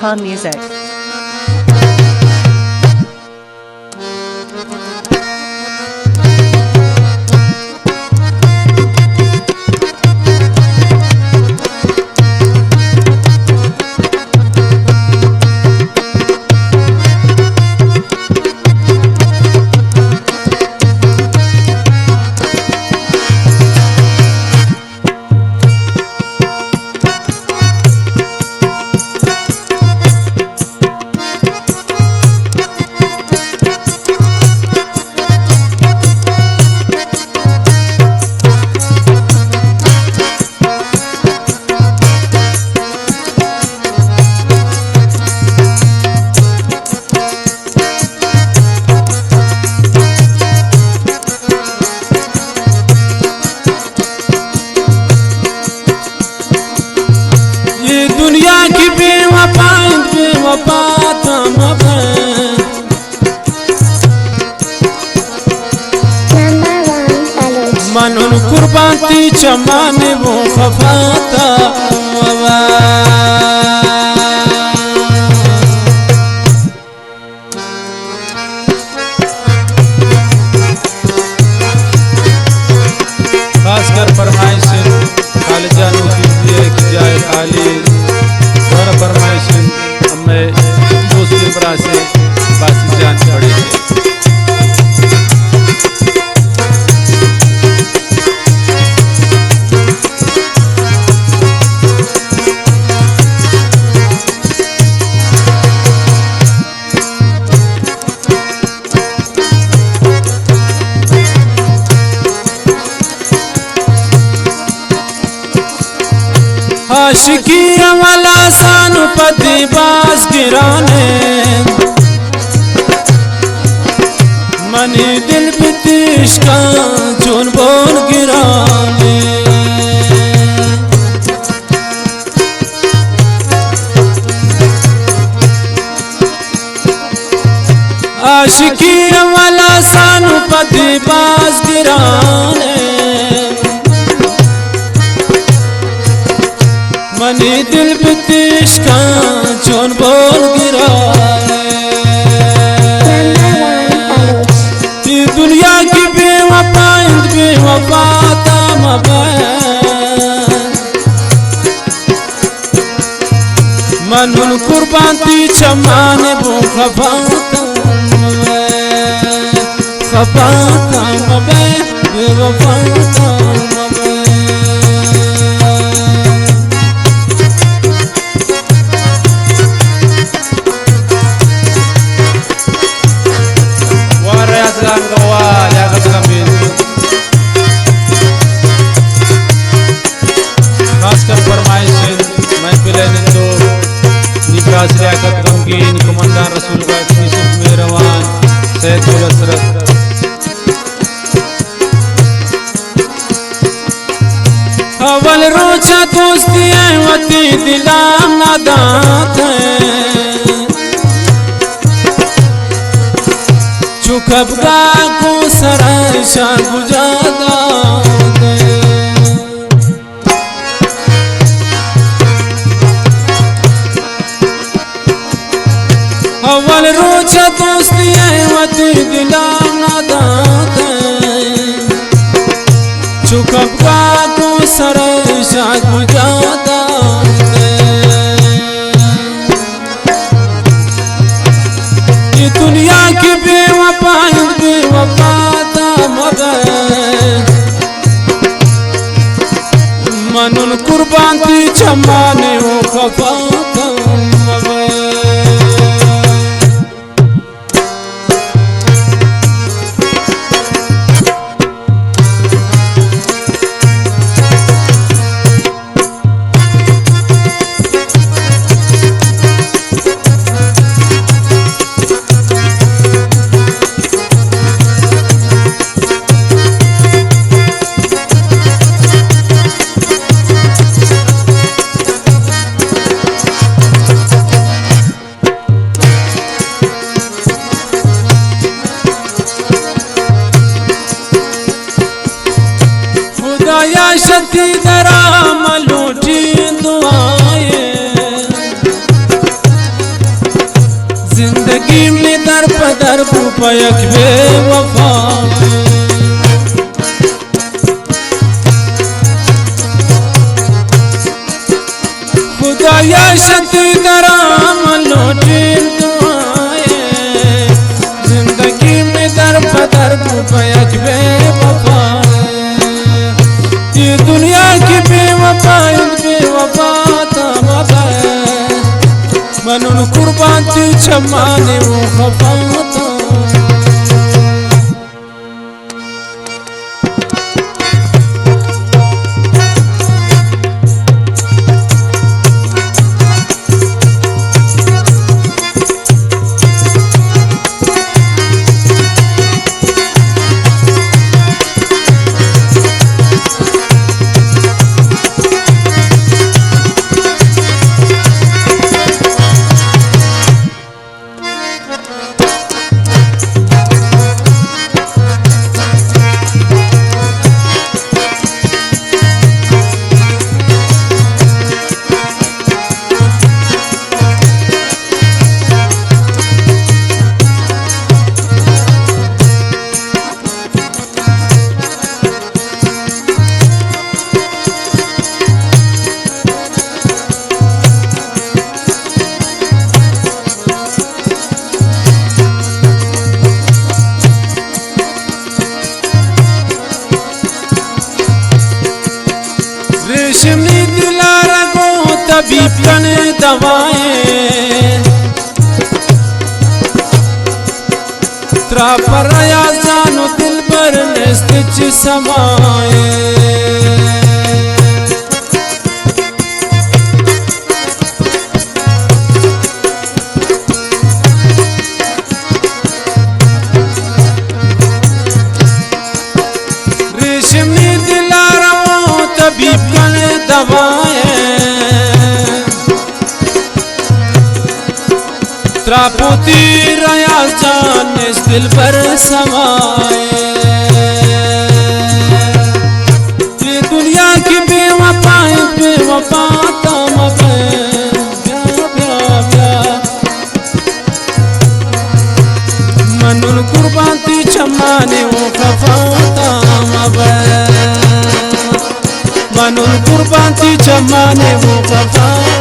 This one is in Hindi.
Khan Music. दुनिया की बेवफा बेवफा तुम मनन कुर्बानी चमाने वो खफाता खासकर फरमाइश खाली जानू कीजिए कि जाए खाली और फरमाइश हमें दोस्ती बरा से बासी जान पड़े आशिकी वाला सानु पति बास गिराने मनी दिल बितिश का चुन बोन गिराने आशिकी वाला सानु पति बास गिराने मनी दिल बितिश का चोन बोल गिरा ये दुनिया की बेवफा बेवफा ताम मनन कुर्बानी चमाने वो खफाता बेवफा खासकर फरमाइश महफिल तो निब्रास लियाकत गमगीन कमांडर रसूल यूसुफ मेहरवान सैयद असरत अवल रोचा दोस्ती वती दिलाम नादात चुकबगा को सराय शान गुजादा अवल रोचा दोस्ती वती दिलाम नादात चुकबगा को सराय शान गुजादा ये दुनिया की बेवफा बेवफा मनन कुर्बानी चमाने वो खफाता बूपयक बे वफा खुदाया शती दराम लौटें तुम्हारे जिंदगी में दर बदर बूपयक बे वफा ये दुनिया की बेवफा मनन कुर्बान थी छमाने वो खफाता रेशमी दिलारा को तबीब कने दवाएं त्रा पर आया जानो दिल पर नस्तिच समाए रेशमी दिलारा तबीब कने दवाएं त्रापोती रया जान इस दिल पर समाए ये दुनिया की बेवफा तम मनन कुर्बान थी छमाने वो खफा मनन कुर्बान थी छमाने वो खफा